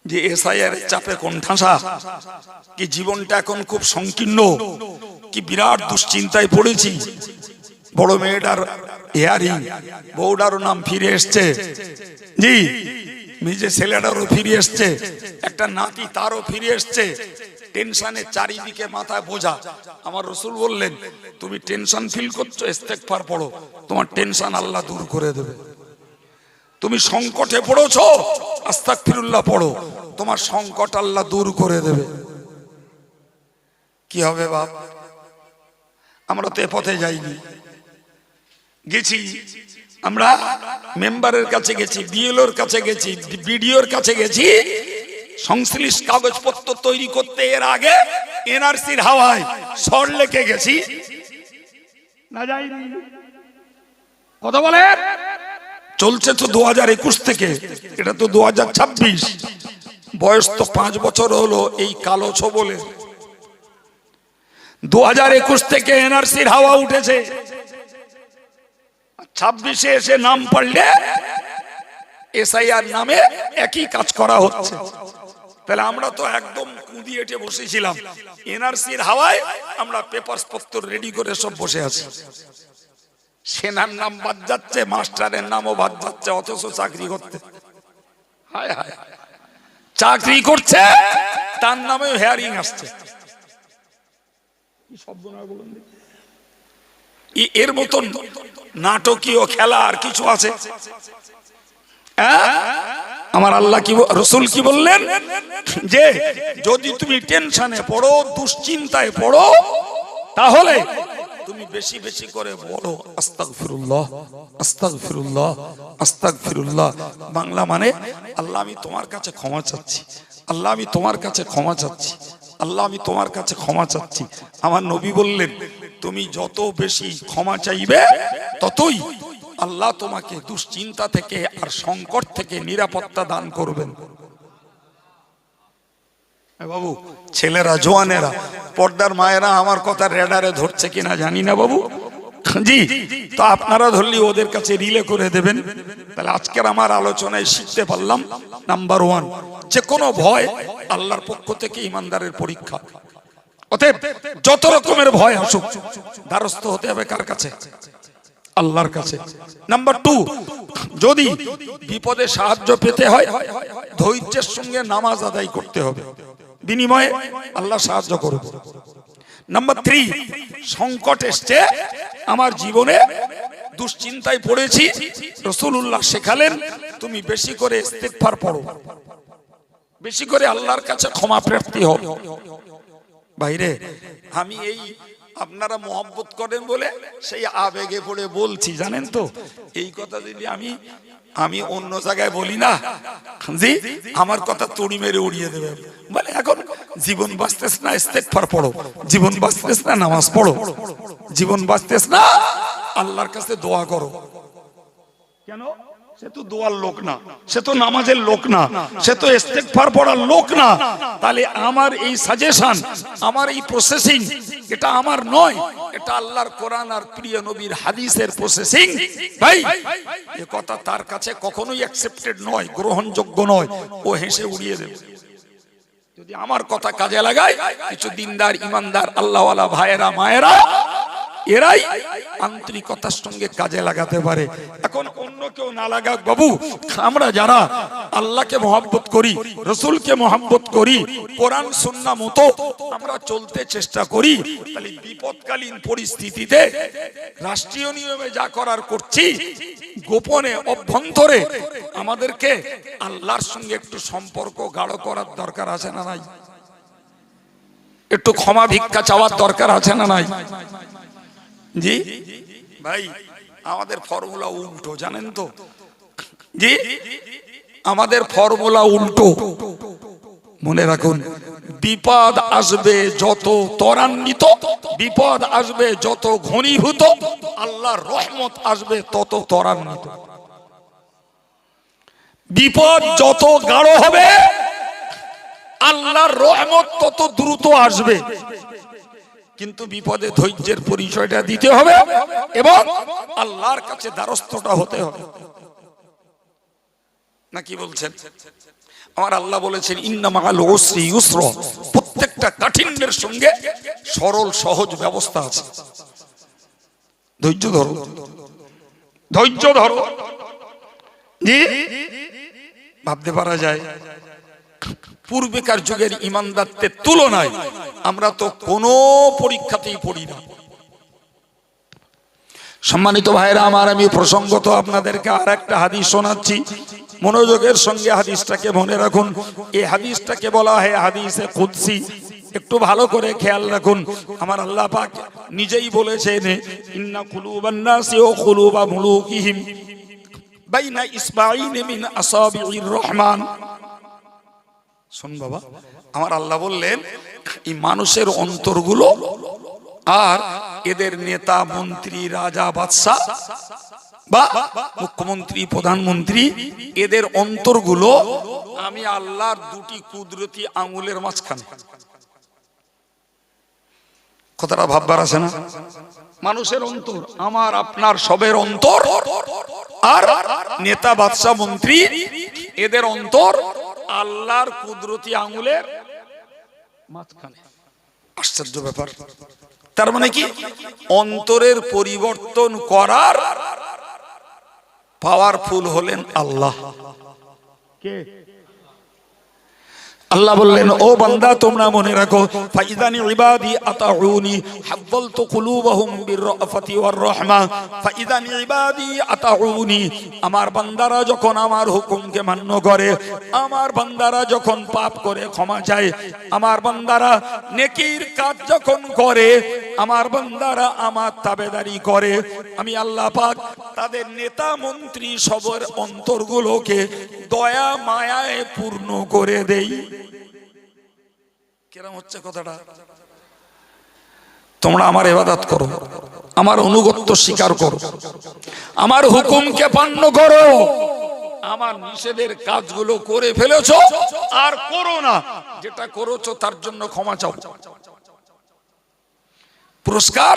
যে এসআইআর চাপে কোন ঠাসা, কি জীবনটা এখন খুব সংকীর্ণ, কি বিরাট দুশ্চিন্তায় পড়েছি। বড় মেয়েটার হিয়ারিং, বউটারও নাম ফিরে এসছে, জি নিজে ছেলেটারও ফিরে এসছে, একটা নাতি তারও ফিরে এসছে। টেনশনে চারিদিকে মাথায় বোঝা। আমার রাসূল বললেন, তুমি টেনশন ফিল করছো, ইস্তেগফার পড়ো, তোমার টেনশন আল্লাহ দূর করে দেবে। তুমি সংকটে পড়েছো, আস্তাগফিরুল্লাহ পড়ো, তোমার সংকট আল্লাহ দূর করে দেবে। কি হবে বাপ? আমরা তো এ পথে যাইনি। গেছি আমরা মেম্বারের কাছে গেছি, বিএলওর কাছে গেছি, বিডিওর কাছে গেছি, সংশ্লিষ্ট কাগজপত্র তৈরি করতে এর আগে এনআরসির হাওয়ায় সর লেখে গেছি না, যাইনি। কথা বলে চলছে তো 2021 থেকে, এটা তো 2026, বয়স তো 5 বছর হলো এই কালো ছবলে। 2021 থেকে এনআরসির হাওয়া উঠেছে, 26-এ এসে নাম পড়লে এসআইআর নামে একই কাজ করা হচ্ছে। তাহলে আমরা তো একদম কুদিয়েটে বসেছিলাম, এনআরসির হাওয়ায় আমরা পেপারস পত্র রেডি করে সব বসে আছি। সেনার নাম বাদ যাচ্ছে, মাস্টারের নামও বাদ যাচ্ছে, অথচ চাকরি করতে, হায় হায়, চাকরি করছে তার নামে হেয়ারিং আসছে। এর মতন নাটকীয় খেলা আর কিছু আছে? আমার আল্লাহ কি, রাসূল কি বললেন, যে যদি তুমি টেনশনে পড়ো, দুশ্চিন্তায় পড়ো, তাহলে তুমি বেশি বেশি করে বলো আস্তাগফিরুল্লাহ, আস্তাগফিরুল্লাহ, আস্তাগফিরুল্লাহ। বাংলা মানে, আল্লাহ আমি তোমার কাছে ক্ষমা চাচ্ছি, আল্লাহ আমি তোমার কাছে ক্ষমা চাচ্ছি, আল্লাহ আমি তোমার কাছে ক্ষমা চাচ্ছি। আমার নবী বললেন, তুমি যত বেশি ক্ষমা চাইবে ততই আল্লাহ তোমাকে দুশ্চিন্তা থেকে আর সংকট থেকে নিরাপত্তা দান করবেন। বাবু, ছেলেরা, জোয়ানেরা, পর্দার মায়েরা আমার কথা রেডারে ধরছে কিনা জানি না বাবু, জি তো আপনারা ধরলি ওদের কাছে রিলে করে দেবেন। তাহলে আজকের আমার আলোচনায় শিখতে পারলাম, নাম্বার 1, যে কোনো ভয় আল্লাহর পক্ষ থেকে ইমানদারের পরীক্ষা। অতএব যত রকমের ভয় আসুক, দ্বারস্থ হতে হবে কার কাছে? আল্লাহর কাছে। নাম্বার 2, যদি বিপদে সাহায্য পেতে হয়, ধৈর্যের সঙ্গে নামাজ আদায় করতে হবে, বিনিময়ে আল্লাহ সাহায্য করবে। নাম্বার 3, সংকট এসছে আমার জীবনে, দুশ্চিন্তায় পড়েছি, রাসূলুল্লাহ শেখালেন তুমি বেশি করে ইস্তেগফার পড়ো, বেশি করে আল্লাহর কাছে ক্ষমা প্রার্থী হও। ভাইরে, আমি এই আপনারা মহব্বত করেন বলে সেই আবেগে পড়ে বলছি, জানেন তো। এই কথা যদি আমি অন্য জায়গায় বলি না, জি আমার কথা তড়ি মেরে উড়িয়ে দেবে। বলে এখন জীবন বাঁচতেছ না, ইস্তেগফার পড়ো, জীবন বাঁচতেছ না, নামাজ পড়ো, জীবন বাঁচতেছ না, আল্লাহর কাছে দোয়া করো। কেন? সে তো দোয়ার লোক না, সে তো নামাজের লোক না, সে তো ইস্তেগফার পড়ার লোক না। তাহলে আমার এই সাজেশন, আমার এই প্রসেসিং, এটা আমার নয়, এটা আল্লাহর কোরআন আর প্রিয় নবীর হাদিসের প্রসেসিং। ভাই, এই কথা তার কাছে কখনোই অ্যাকসেপ্টেড নয়, গ্রহণযোগ্য নয়। ও হেসে উড়িয়ে দেবে। যদি আমার কথা কাজে লাগায় কিছু দিনদার, ইমানদার, আল্লাহওয়ালা ভাইয়েরা, মায়েরা, এরাই আন্তরিকতার সঙ্গে কাজে লাগাতে পারে। এখন অন্য কেউ না লাগাক বাবু, আমরা যারা আল্লাহকে মহব্বত করি, রাসূলকে মহব্বত করি, কোরআন সুন্নাহ মতো আমরা চলতে চেষ্টা করি, তাহলে বিপদকালীন পরিস্থিতিতে রাষ্ট্রীয় নিয়মে যা করার করছি, গোপনে অভ্যন্তরে আমাদেরকে আল্লাহর সঙ্গে একটু সম্পর্ক গাঢ় করার দরকার আছে না নাই? একটু ক্ষমা ভিক্ষা চাওয়ার দরকার আছে না নাই? জি ভাই, আমাদের ফর্মুলা উল্টো, জানেন তো। জি, আমাদের ফর্মুলা উল্টো। মনে রাখুন, বিপদ আসবে যত ত্বরান্বিত, বিপদ আসবে যত ঘনীভূত, আল্লাহর রহমত আসবে তত ত্বরান্বিত। বিপদ যত গাঢ় হবে, আল্লাহর রহমত তত দ্রুত আসবে। কিন্তু বিপদে ধৈর্যের পরিচয়টা দিতে হবে এবং আল্লাহর কাছে দ্বারস্থটা হতে হবে। নাকি বলছেন? আমার আল্লাহ বলেছেন ইন্না মাআল উসরি ইউসরা, প্রত্যেকটা কঠিনের সঙ্গে সরল সহজ ব্যবস্থা আছে। ধৈর্য ধরো, ধৈর্য ধরো। জি, ভাবতে পারা যায় পূর্বেকার যুগের ইমানদারদের তুলনায় আমরা তো কোনো পরীক্ষাতেই পড়ি না। সম্মানিত ভাইরা আমার, আমি প্রসঙ্গত আপনাদেরকে আর একটা হাদিস শোনাচ্ছি, মনোযোগের সঙ্গে হাদিসটাকে মনে রাখুন। এই হাদিসটাকে বলা হয় হাদিসে কুদসি। একটু ভালো করে খেয়াল রাখুন। আমার আল্লাহ পাক নিজেই বলেছেন ইন্না কুলুবান নাসি ওয়া কুলুবা মুলুকিহিম বাইনা ইসবাঈন মিন আসাবির রহমান। শুন বাবা, আমার আল্লাহ বললেন এই মানুষের অন্তরগুলো আর এদের নেতা মন্ত্রী রাজা বাদশা বা মুখ্যমন্ত্রী প্রধানমন্ত্রী এদের অন্তরগুলো আমি আল্লাহর দুটি কুদরতি আঙুলের মাঝখানে। কথাটা ভাববার আছে না? মানুষের অন্তর, আমার আপনার সবের অন্তর, আর নেতা বাদশা মন্ত্রী এদের অন্তর আল্লাহর কুদরতি আঙুলের মাঝখানে। আশ্চর্য ব্যাপার। তার মানে কি, অন্তরের পরিবর্তন করার পাওয়ারফুল হলেন আল্লাহ। কে? আল্লাহ বললেন ও বান্দা তোমরা মনে রাখো ফাইদানি ইবাদি আতাউনি হাব্বালতু কুলুবাহুম বিররাফাতি ওয়ার রাহমা। ফাইদানি ইবাদি আতাউনি, আমার বান্দারা যখন আমার হুকুমকে মান্য করে, আমার বান্দারা যখন পাপ করে ক্ষমা চায়, আমার বান্দারা নেকির কাজ যখন করে, আমার বান্দারা আমার তাবেদারি করে, আমি আল্লাহ পাক তাদের নেতা মন্ত্রী সবার অন্তরগুলোকে দয়া মায়ায় পূর্ণ করে দেই। কেরম হচ্ছে কথাটা? তোমরা আমার ইবাদত করো, আমার অনুগত্য স্বীকার করো, আমার হুকুমকে পালন করো, আমার নিষেধের কাজগুলো করে ফেলেছো আর করো না, যেটা করেছো তার জন্য ক্ষমা চাও। পুরস্কার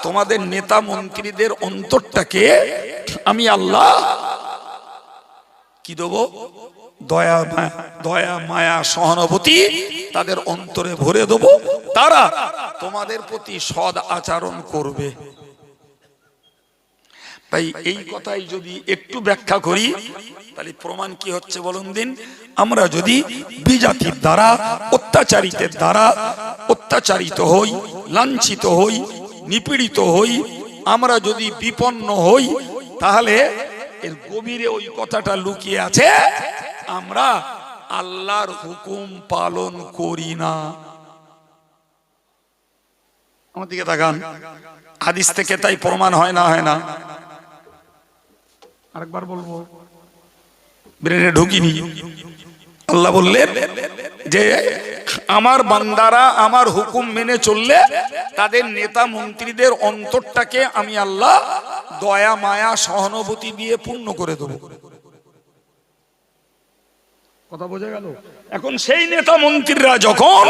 তোমাদের নেতা মন্ত্রীদের অন্তরটাকে আমি আল্লাহ কি দেবো? দয়া মায়া সহানুভূতি তাদের অন্তরে ভরে দেব, তারা তোমাদের প্রতি সৎ আচরণ করবে। তাই এই কথাই যদি একটু ব্যাখ্যা করি তাহলে প্রমাণ কি হচ্ছে বলুন দিন। আমরা যদি বিজাতির দ্বারা অত্যাচারিতের দ্বারা অত্যাচারিত হই, লাঞ্ছিত হই, নিপীড়িত হই, আমরা যদি বিপন্ন হই, তাহলে এর গভীরে ওই কথাটা লুকিয়ে আছে, আমরা আল্লাহর হুকুম পালন করি না। আমার দিকে তাকান, হাদিস থেকে তাই প্রমাণ হয় না? হয় না? আরেকবার বলবো, ব্রেনে ঢুকিনি। আল্লাহ বললেন যে আমার বান্দারা আমার হুকুম মেনে চললে তাদের নেতা মন্ত্রীদের অন্তরটাকে আমি আল্লাহ দয়া মায়া সহানুভূতি দিয়ে পূর্ণ করে দেব। কথা বোঝা গেল? এখন সেই নেতা মন্ত্রীরা যখন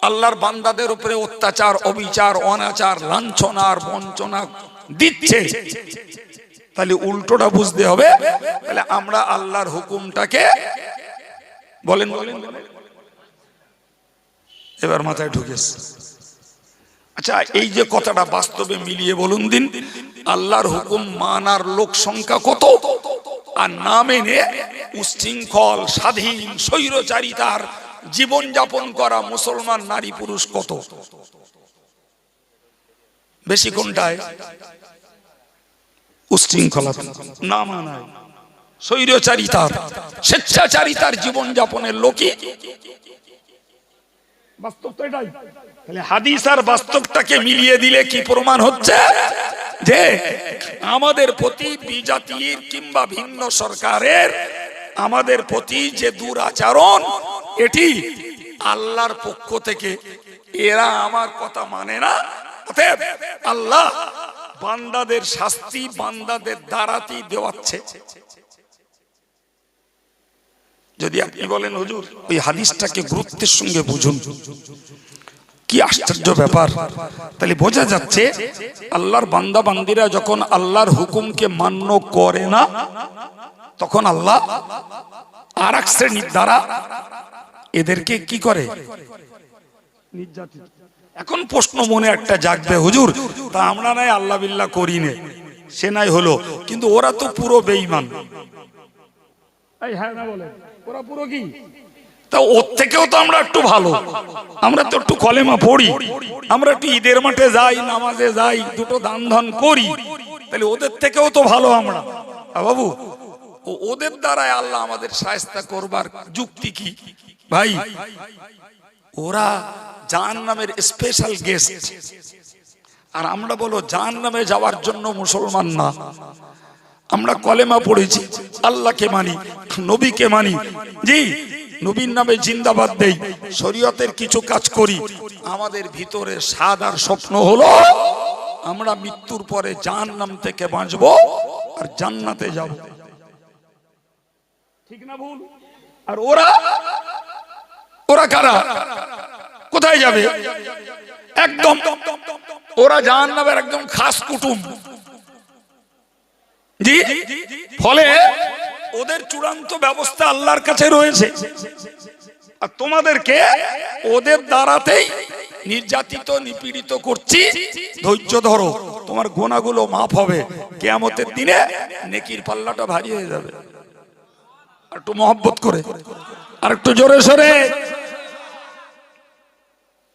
আল্লাহর বান্দাদের উপরে অত্যাচার, অবিচার, অনাচার, লাঞ্ছনা আর বঞ্চনা দিচ্ছে, তাহলে উল্টোটা বুঝতে হবে। তাহলে আমরা আল্লাহর হুকুমটাকে বলেন এবার মাথায় ঢুকেছে। আচ্ছা, এই যে কথাটা বাস্তবে মিলিয়ে বলুন দিন, আল্লাহর হুকুম মানার লোক সংখ্যা কত, আর না মেনে উচ্ছৃঙ্খল স্বাধীন স্বৈরচারিতার জীবন যাপন করা মুসলমান নারী পুরুষ কত? বেশি কোনটায়? উচ্ছৃঙ্খলতা, না মানায়, স্বৈরচারিতার, স্বেচ্ছাচারিতার জীবন যাপনের লোকই বাস্তব তো এটাই। তাহলে হাদিস আর বাস্তবটাকে মিলিয়ে দিলে কি প্রমাণ হচ্ছে যে আমাদের প্রতি বিজাতির কিংবা ভিন্ন সরকারের আমাদের প্রতি যে দুরাচরণ, এটি আল্লাহর পক্ষ থেকে। এরা আমার কথা মানে না, অতএব আল্লাহ বান্দাদের শাস্তি বান্দাদের দ্বারাতেই দেওয়াচ্ছে। যদি আপনি বলেন হুজুর ওই হাদিসটাকে গুরুত্বের সঙ্গে বুঝুন, কি আশ্চর্য ব্যাপার, তাহলে বোঝা যাচ্ছে আল্লাহর বান্দা বান্দিরা যখন আল্লাহর হুকুমকে মান্য করে না, তখন আল্লাহ আর এক শ্রেণীর দ্বারা এদেরকে কি করে, নির্যাতিত। এখন প্রশ্ন মনে একটা জাগবে, হুজুর তা আমরা নাই আল্লাহ বিল্লাহ করি নে, সে নাই হলো, কিন্তু ওরা তো পুরো বেঈমান। হ্যাঁ না বলে, ওরা পুরো কি, তা ওর থেকেও তো আমরা একটু ভালো, আমরা তো একটু কলেমা পড়ি, আমরা একটু ঈদের মাঠে যাই, নামাজে যাই, দুটো দান ধান করি, তাহলে ওদের থেকেও তো ভালো আমরা। বাবু ওদের দ্বারাই আল্লাহ আমাদের শায়েস্তা করবার যুক্তি কি ভাই? ওরা জাহান্নামের স্পেশাল গেস্ট, আর আমরা বলো জাহান্নামে যাওয়ার জন্য মুসলমান না। আমরা কলেমা পড়েছি, আল্লাহকে মানি, নবীকে মানি, জি নবীর নামে জিন্দাবাদ দেই, শরীয়তের কিছু কাজ করি, আমাদের ভিতরে স্বাদ আর স্বপ্ন হলো আমরা মৃত্যুর পরে জাহান্নাম থেকে বাঁচবো আর জান্নাতে যাব, ঠিক না ভুল? আর ওরা ওরা কারা, কোথায় যাবে? একদম ওরা জাহান্নামের একদম খাস কুটুম, জি। ফলে ওদের চূড়ান্ত ব্যবস্থা আল্লাহর কাছে রয়েছে, আর তোমাদেরকে ওদের দ্বারাতেই নির্যাতিত নিপীড়িত করছি। ধৈর্য ধরো, তোমার গুনাহগুলো মাফ হবে, কিয়ামতের দিনে নেকির পাল্লাটা ভারী হয়ে যাবে। আর একটু মহব্বত করে, আর একটু জোরে সরে,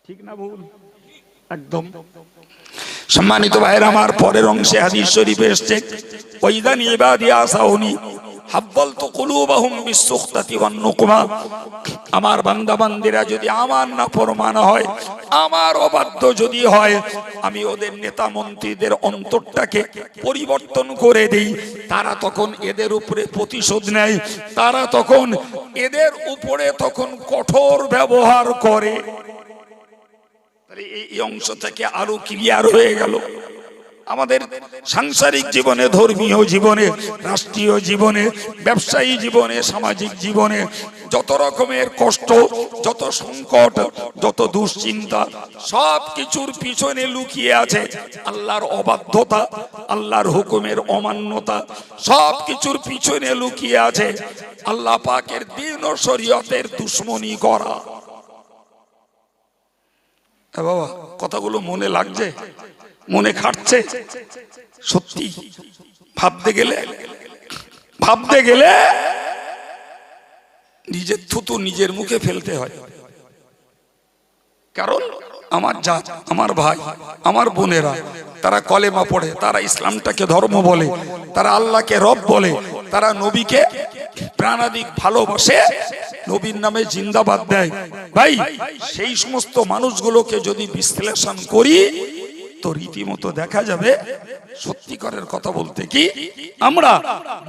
ঠিক না ভুল? একদম। সম্মানিত ভাইরা আমার, পরের অংশে হাদিস শরীফে এসেছে, ওয়াইদান ইবাদি আসাউনি হাব্বালতু কুলুবাহুম বিসসুখতাতি ওয়ান নুকমা। আমার বান্দা বান্দীরা যদি আমার নাফরমান হয়, আমার অবাধ্য যদি হয়, আমি ওদের নেতা মন্ত্রীদের অন্তরটাকে পরিবর্তন করে দেই। তারা তখন এদের উপরে প্রতিশোধ নেয়, তারা তখন এদের উপরে তখন কঠোর ব্যবহার করে। এই অংশ থেকে আরো ক্লিয়ার হয়ে গেল আমাদের সাংসারিক জীবনে, ধর্মীয় জীবনে, রাষ্ট্রীয় জীবনে, ব্যবসায়ী জীবনে, সামাজিক জীবনে যত রকমের কষ্ট, যত সংকট, যত দুশ্চিন্তা, সব কিছুর পিছনে লুকিয়ে আছে আল্লাহর অবাধ্যতা, আল্লাহর হুকুমের অমান্যতা। সব কিছুর পিছনে লুকিয়ে আছে আল্লাহ পাকের দ্বীন ও শরীয়তের দুশমনি করা। বাবা কথাগুলো মনে লাগছে, মনে খাটছে? সত্যি ভাবতে গেলে নিজের থুতু নিজের মুখে ফেলতে হয়। কারণ আমার জাত, আমার ভাই, আমার বোনেরা, তারা কলেমা পড়ে, তারা ইসলামটাকে ধর্ম বলে, তারা আল্লাহকে রব বলে, তারা নবীকে প্রাণাধিক ভালোবাসে, নবীর নামে জিন্দাবাদ দেয়। ভাই সেই সমস্ত মানুষগুলোকে যদি বিশ্লেষণ করি তো রীতিমতো দেখা যাবে সত্যিকারের কথা বলতে কি আমরা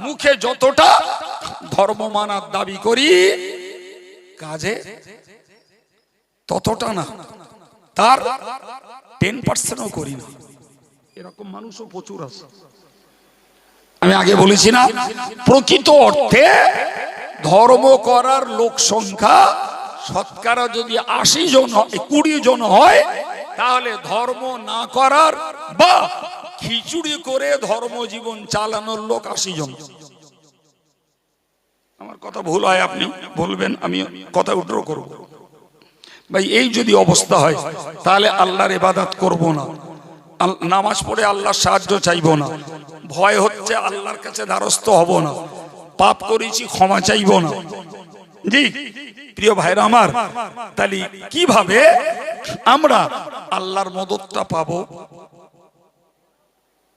মুখে যতটা ধর্ম মানার দাবি করি, কাজে ততটা না, তার 10%ও করি না। এরকম মানুষও প্রচুর আছে। আমি আগে বলেছি না, প্রকৃত অর্থে ধর্ম করার লোক সংখ্যা শতকরা যদি 80 জন, 20 জন হয়, তাহলে ধর্ম না করার বা খিচুড়ি করে ধর্ম জীবন চালানোর লোক 80 জন। আমার কথা ভুল হয় আপনি বলবেন, আমি কথা উদ্র করব। ভাই এই যদি অবস্থা হয় তাহলে আল্লাহর ইবাদত করব না, নামাজ পড়ে আল্লাহর সাহায্য চাইব না, ভয় হচ্ছে আল্লাহর কাছে দ্বারস্থ হব না, পাপ করেছি ক্ষমা চাইব না। জি প্রিয় ভাইরা আমার, তাহলে কিভাবে আমরা আল্লাহর মদতটা পাবো?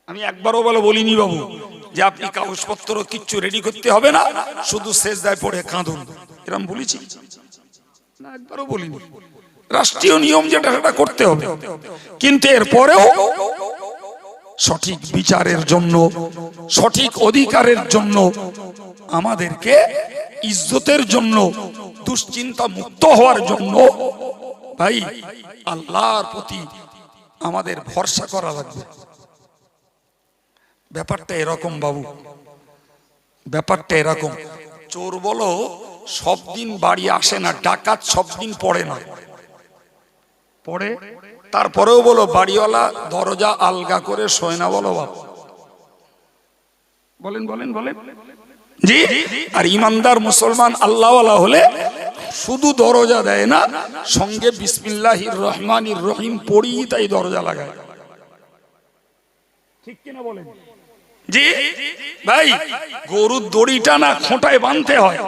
আমি একবারও বলিনি বাবু যে আপনি কাগজপত্র কিচ্ছু রেডি করতে হবে না, শুধু সেজদায় পড়ে কাঁদুন, এরকম বলেছি না? একবারও বলিনি। রাষ্ট্রীয় নিয়ম যেটা সেটা করতে হবে, কিন্তু এরপরেও সঠিক বিচারের জন্য, সঠিক অধিকারের জন্য, আমাদেরকে ইজ্জতের জন্য, দুশ্চিন্তা মুক্ত হওয়ার জন্য ভাই আল্লাহর প্রতি আমাদের ভরসা করা লাগবে। ব্যাপারটা এরকম বাবু, ব্যাপারটা এরকম। চোর বলো সব দিন বাড়ি আসে না, ডাকাত সব দিন পড়ে না, পড়ে তারপরেও বলো বাড়িওয়ালা দরজা আলগা করে শোয় না, বলো বাবা, বলেন বলেন বলেন। জি। আর ইমানদার মুসলমান আল্লাহওয়ালা হলে শুধু দরজা দেয় না, সঙ্গে বিসমিল্লাহির রহমানির রহিম পড়ি তাই দরজা লাগায়। ঠিক কিনা বলেন? জি ভাই, গরুর দড়িটা না খোঁটায় বাঁধতে হয়।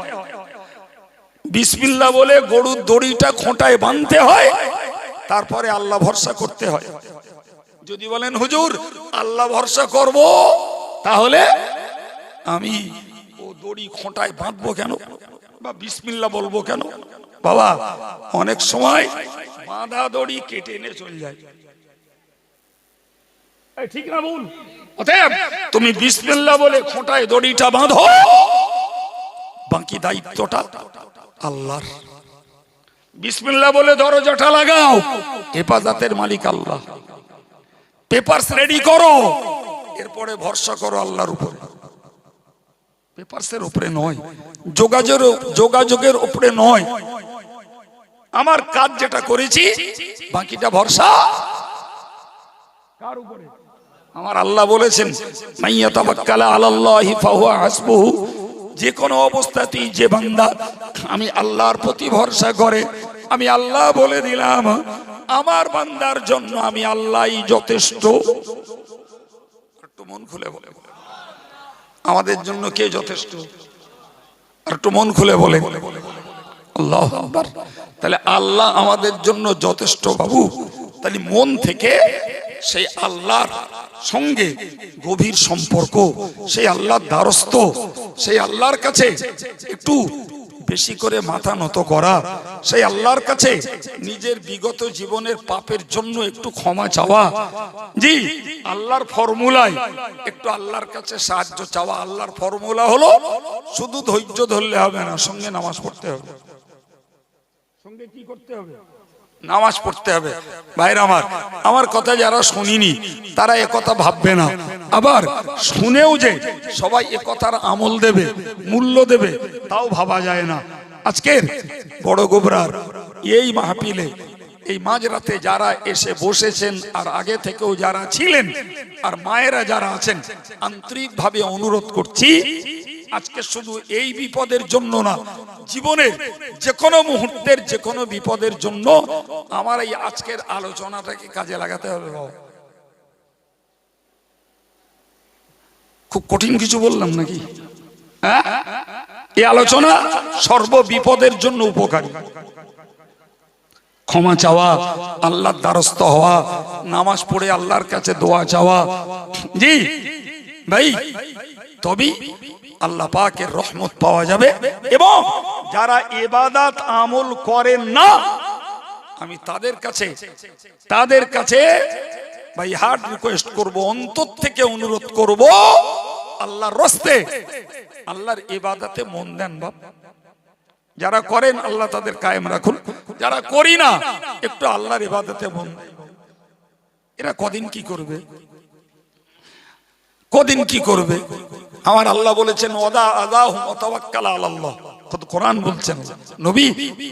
বিসমিল্লাহ বলে গরুর দড়িটা খোঁটায় বাঁধতে হয়, তারপরে আল্লাহ ভরসা করতে হয়। যদি বলেন হুজুর আল্লাহ ভরসা করব, তাহলে আমি ও দড়ি খোঁটায় বাঁধবো কেন বা বিসমিল্লাহ বলবো কেন? বাবা, অনেক সময় বাঁধা দড়ি কেটে এনে চলে যায়। ঠিক না বল? অতএব তুমি বিসমিল্লাহ বলে খোঁটায় দড়িটা বাঁধো, বাকি দায়িত্বটা আল্লাহর। বিসমিল্লাহ বলে দরজাটা লাগাও, হেফাজতের মালিক আল্লাহ। পেপারস রেডি করো, এরপরে ভরসা করো আল্লাহর উপরে। পেপারসের উপরে নয়, যোগাযোগের উপরে নয়। আমার কাজ যেটা করেছি, বাকিটা ভরসা কার উপরে? আমার আল্লাহ বলেছেন, মাইয়া তাওয়াক্কালা আলাল্লাহি ফাহুয়া হাসবুহু। যে কোনো অবস্থাতেই যে বান্দা আমি আল্লাহর প্রতি ভরসা করে, আমি আল্লাহ বলে দিলাম আমার বান্দার জন্য আমি আল্লাহই যথেষ্ট। একটু মন খুলে বলে, আমাদের জন্য কে যথেষ্ট? আর একটু মন খুলে বলে আল্লাহু আকবার। তাহলে আল্লাহ আমাদের জন্য যথেষ্ট বাবু। তাহলে মন থেকে সেই আল্লাহর সঙ্গে গভীর সম্পর্ক, সেই আল্লাহর দ্বারস্থ, সেই আল্লাহর কাছে একটু বেশি করে মাথা নত করা, সেই আল্লাহর কাছে নিজের বিগত জীবনের পাপের জন্য একটু ক্ষমা চাওয়া। জি, আল্লাহর ফর্মুলায় একটু আল্লাহর কাছে সাহায্য চাওয়া। আল্লাহর ফর্মুলা হলো শুধু ধৈর্য ধরলে হবে না, সঙ্গে নামাজ পড়তে হবে। সঙ্গে কি করতে হবে? নামাজ পড়তে হবে। ভাইরা আমার কথা যারা শুনিনি তারা একথা ভাববে না, আবার শুনেও যে সবাই একথার আমল দেবে, মূল্য দেবে, তাও ভাবা যায় না। আজকের বড় গোবরার এই মাহফিলে এই মাঝরাতে যারা এসে বসেছেন, আর আগে থেকেও যারা ছিলেন, আর মায়েরা যারা আছেন, আন্তরিকভাবে অনুরোধ করছি, আজকে শুধু এই বিপদের জন্য না, জীবনের যে কোনো মুহূর্তের যে কোনো বিপদের জন্য আমার এই আজকের আলোচনাটাকে কাজে লাগাতে হবে। বাবা, খুব কঠিন কিছু বললাম নাকি? হ্যাঁ, এই আলোচনা সর্ব বিপদের জন্য উপকারী। ক্ষমা চাওয়া, আল্লাহর দ্বারস্থ হওয়া, নামাজ পড়ে আল্লাহর কাছে দোয়া চাওয়া। জি ভাই, তবেই আল্লাহ পাকের রহমত পাওয়া যাবে। এবং যারা ইবাদত আমল করেন না, আমি তাদের কাছে ভাই হার্ড রিকোয়েস্ট করব, অন্তর থেকে অনুরোধ করব, আল্লাহর রাস্তে আল্লাহর ইবাদতে মন দেন। বাপ, যারা করেন আল্লাহ তাদের কায়েম রাখুন, যারা করি না একটু আল্লাহর ইবাদতে মন দেন। এরা কদিন কি করবে? আমার আল্লাহ বলেছেন ওদা আযাহু ওয়াতাওয়াক্কাল আলাল্লাহ। খোদ কোরআন বলছেন, নবী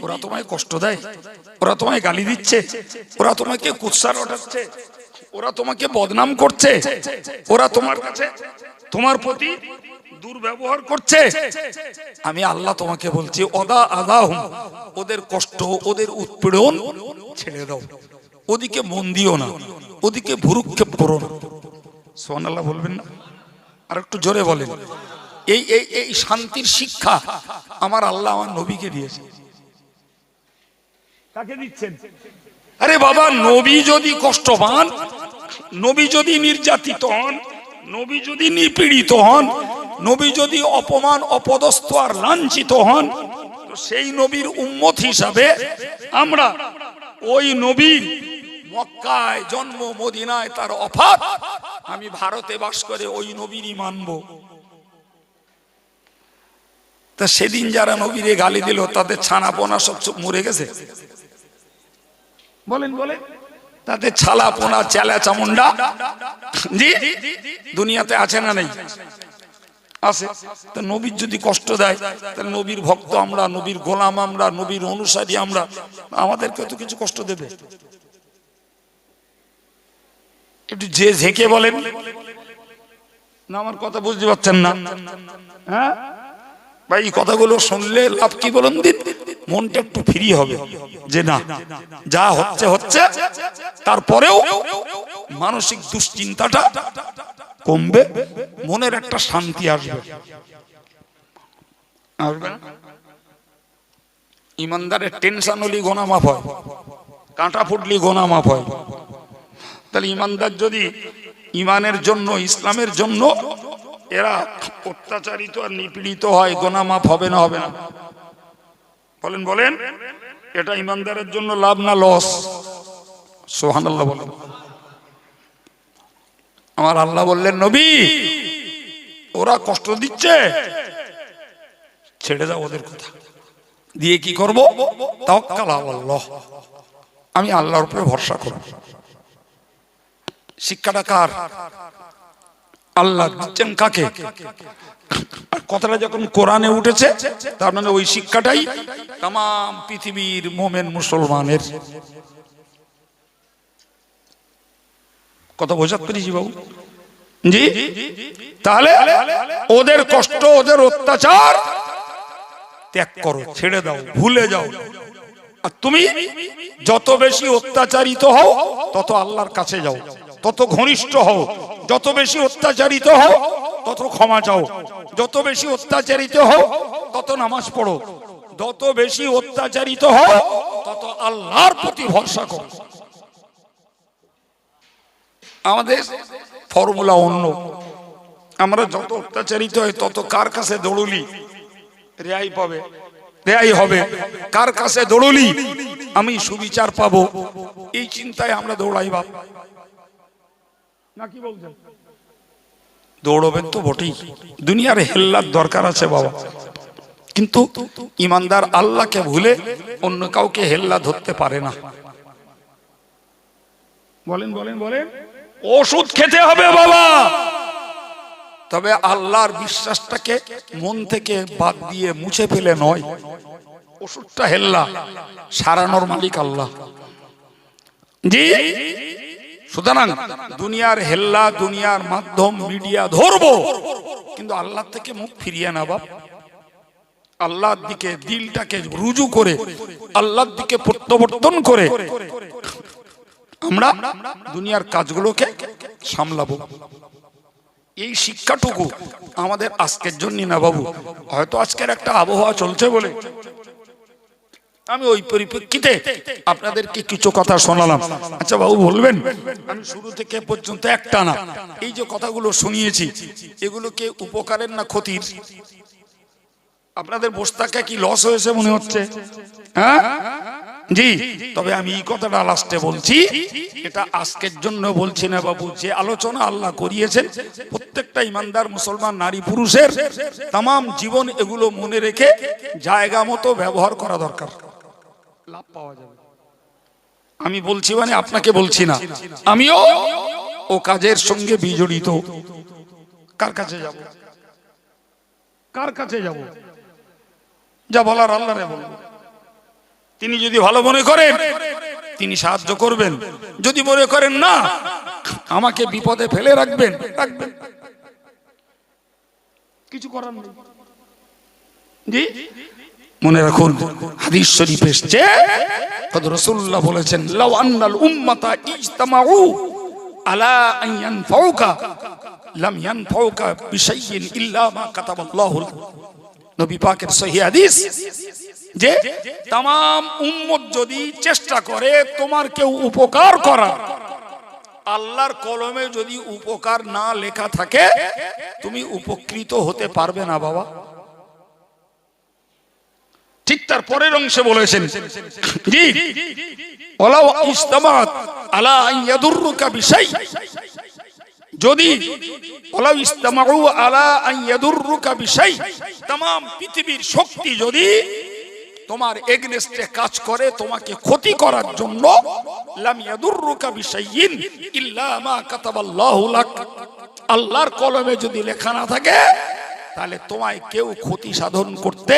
ওরা তোমায় কষ্ট দেয়, ওরা তোমায় গালি দিচ্ছে, ওরা তোমাকে কুৎসার ওঠাচ্ছে, ওরা তোমাকে বদনাম করছে, ওরা তোমার কাছে তোমার প্রতি দুর্ব্যবহার করছে, আমি আল্লাহ তোমাকে বলছি ওদা আযাহু, ওদের কষ্ট, ওদের উৎপীড়ন ছেড়ে দাও, ওদিকে মন দিও না, ওদিকে ভুরুক্ষেপ করো না। সুবহানাল্লাহ বলবেন না? আর একটু জোরে বলেন। এই শান্তির শিক্ষা আমার আল্লাহ আমার নবীকে দিয়েছে। কাকে দিচ্ছেন? আরে বাবা, নবী যদি কষ্ট পান, নবী যদি নির্যাতিত হন, নবী যদি নিপীড়িত হন, নবী যদি অপমান, অপদস্থ আর লাঞ্ছিত হন, তো সেই নবীর উম্মত হিসাবে আমরা ওই নবীর মক্কায় জন্ম, মদিনায় তার ওফাত, আমি ভারতে বাস করে ওই নবীরই মানব। তা সেদিন যারা নবীরে গালি দিল, তাদের ছানাপোনা সব মরে গেছে? বলেন তাদের ছালাপোনা, চেলা চামুন্ডা জি দুনিয়াতে আছে না নেই? আছে। তা নবীর যদি কষ্ট দেয়, তাহলে নবীর ভক্ত আমরা, নবীর গোলাম আমরা, নবীর অনুসারী আমরা, আমাদেরকে তো কিছু কষ্ট দেবে? একটু যে ঝেঁকে বলেন না, আমার কথা বুঝতে পারছেন না? হ্যাঁ, ভাই এই কথাগুলো শুনলে লাভ কি বলুন দিন, মনটা একটু ফ্রি হবে যে না যা হচ্ছে হচ্ছে, তারপরেও মানসিক দুশ্চিন্তাটা কমবে, মনের একটা শান্তি আসবে। ইমানদারের টেনশন হলে গোনা মাফ হয়, কাঁটা ফুটলি গোনা মাফ হয়। তাহলে ইমানদার যদি ইমানের জন্য, ইসলামের জন্য এরা অত্যাচারিত আর নিপীড়িত হয়, গোনা মাফ হবে না হবে না? বলেন বলেন, এটা ইমানদারের জন্য লাভ না লস? সুবহানাল্লাহ বলেন। আমার আল্লাহ বললেন, নবী ওরা কষ্ট দিচ্ছে, ছেড়ে দাও ওদের কথা, দিয়ে কি করব? তাওয়াক্কাল আলাল্লাহ, আমি আল্লাহর উপরে ভরসা করব। শিক্ষাটা কার? আল্লাহ দিচ্ছেন কাকে? আর কথাটা যখন কোরআনে উঠেছে, তার মানে ওই শিক্ষাটাই তাম পৃথিবীর মোমেন মুসলমানের। কথা বোঝাতে পেরেছি বাবু? জি। তাহলে ওদের কষ্ট, ওদের অত্যাচার ত্যাগ করো, ছেড়ে দাও, ভুলে যাও। আর তুমি যত বেশি অত্যাচারিত হও তত আল্লাহর কাছে যাও, তত ঘনিষ্ঠ হও। যত বেশি অত্যাচারিত হও তত ক্ষমা চাও, যত বেশি অত্যাচারিত হও তত নামাজ পড়ো, যত বেশি অত্যাচারিত হও তত আল্লাহর প্রতি ভরসা করো। আমাদের ফর্মুলা অন্য। আমরা যত অত্যাচারিত হয় তত কার কাছে দৌড়লি রেহাই পাবে, রেহাই হবে, কার কাছে দৌড়লি আমি সুবিচার পাবো, এই চিন্তায় আমরা দৌড়াই। বাপ নাকি বলছেন? দৌড়বেন তো বটেই, দুনিয়ার হেল্লার দরকার আছে বাবা, কিন্তু ইমানদার আল্লাহকে ভুলে অন্য কাউকে হেল্লা ধরতে পারে না। বলেন বলেন বলেন। ওষুধ খেতে হবে বাবা, তবে আল্লাহর বিশ্বাসটাকে মন থেকে বাদ দিয়ে মুছে ফেলে নয়। ওষুধটা হেল্লা, সারানোর মালিক আল্লাহ। জি। সুতরাং দুনিয়ার হেল্লা, দুনিয়ার মাধ্যম, মিডিয়া ধরবো, কিন্তু আল্লাহ থেকে মুখ ফিরিয়ে না বাপ। আল্লাহর দিকে দিলটাকে রুজু করে, আল্লাহর দিকে প্রত্যাবর্তন করে আমরা দুনিয়ার কাজগুলোকে সামলাবো। এই শিক্ষাটুকু আমাদের আজকের জন্য না বাবু, হয়তো আজকের একটা আবহাওয়া চলছে বলে আমি ওই পরিপ্রেক্ষিতে আপনাদেরকে কিছু কথা শোনালাম। আচ্ছা বাবু বলবেন, আমি শুরু থেকে পর্যন্ত একটা না এই যে কথাগুলো শুনিয়েছি, এগুলোকে উপকারের না ক্ষতির? আপনাদের বস্তাকে কি লস হয়েছে মনে হচ্ছে? হ্যাঁ জি। তবে আমি এই কথাটা লাস্টে বলছি, এটা আজকের জন্য বলছি না বাবু। যে আলোচনা আল্লাহ করিয়েছেন প্রত্যেকটা ইমানদার মুসলমান নারী পুরুষের তাম জীবন এগুলো মনে রেখে জায়গা মতো ব্যবহার করা দরকার, লাভ পাওয়া যাবে। আমি বলছি মানে আপনাকে বলছি না, আমিও ও কাজের সঙ্গে বিজড়িত। কার কাছে যাব? কার কাছে যাব? যা বলার আল্লাহরে বলবো। তিনি যদি ভালো মনে করেন তিনি সাহায্য করবেন, যদি মনে করেন না আমাকে বিপদে ফেলে রাখবেন, রাখবেন, কিছু করার নেই। জি মনে রাখুন, হাদিস শরীফ এসেছে, রাসূলুল্লাহ বলেছেন, লাউ আন্নাল উম্মাতা ইজতামাউ আলা আন ইয়ানফাউকা লাম ইয়ানফাউকা বিশাইইন ইল্লা মা কাতাবাল্লাহু লাক। নবী পাকের সহিহ হাদিস, যে তাম উম্মত যদি চেষ্টা করে তোমার কেউ উপকার করার, আল্লাহর কলমে যদি উপকার না লেখা থাকে তুমি উপকৃত হতে পারবে না বাবা। ঠিক তার পরের অংশে বলেছেন, জি ওয়ালাউ ইসতামাত আলা আন ইয়াদুররুকা বিশাই, যদি ওয়ালাউ ইসতামাউ আলা আন ইয়াদুররুকা বিশাই, तमाम পৃথিবীর শক্তি যদি তোমার এগেইনস্টে কাজ করে তোমাকে ক্ষতি করার জন্য, লাম ইয়াদুররুকা বিশাইইন ইল্লা মা কাতাবাল্লাহু লাক, আল্লাহর কলমে যদি লেখা না থাকে তাহলে তোমায় কেউ ক্ষতি সাধন করতে।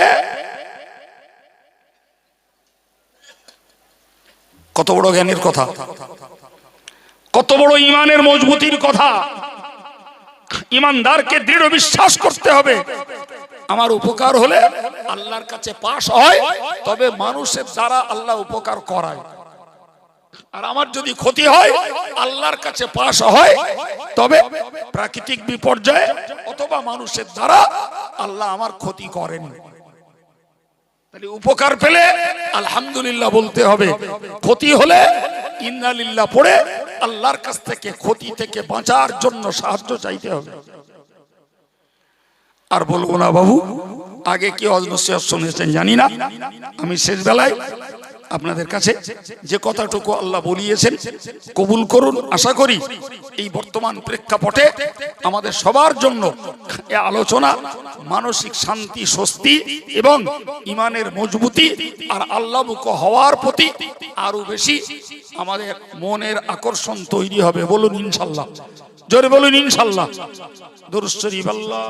কত বড় জ্ঞানের কথা, কত বড় ঈমানের মজবুতির কথা। ঈমানদারকে দৃঢ় বিশ্বাস করতে হবে আমার উপকার হলে আল্লাহর কাছে পাশ হয়, তবে মানুষের দ্বারা আল্লাহ উপকার করায়। আর আমার যদি ক্ষতি হয় আল্লাহর কাছে পাশ হয়, তবে প্রাকৃতিক বিপর্যয়ে অথবা মানুষের দ্বারা আল্লাহ আমার ক্ষতি করেন। তাহলে উপকার পেলে আলহামদুলিল্লাহ বলতে হবে, ক্ষতি হলে ইন্না লিল্লাহ পড়ে আল্লাহর কাছ থেকে ক্ষতি থেকে বাঁচার জন্য সাহায্য চাইতে হবে। আর বলবো না বাবু, আগে কি অজনসিয়ত শুনেছেন জানি না, আমি শেষ বেলায় আপনাদের কাছে যে কথাটুকু আল্লাহ বলিয়েছেন কবুল করুন। আশা করি এই বর্তমান প্রেক্ষাপটে আমাদের সবার জন্য এই আলোচনা মানসিক শান্তি, স্বস্তি এবং ইমানের মজবুতি আর আল্লাহমুখ হওয়ার প্রতি আরো বেশি আমাদের মনের আকর্ষণ তৈরি হবে। বলুন ইনশাল্লাহ, জোরে বলুন ইনশাল্লাহ। দুরূদ শরীফ। আল্লাহ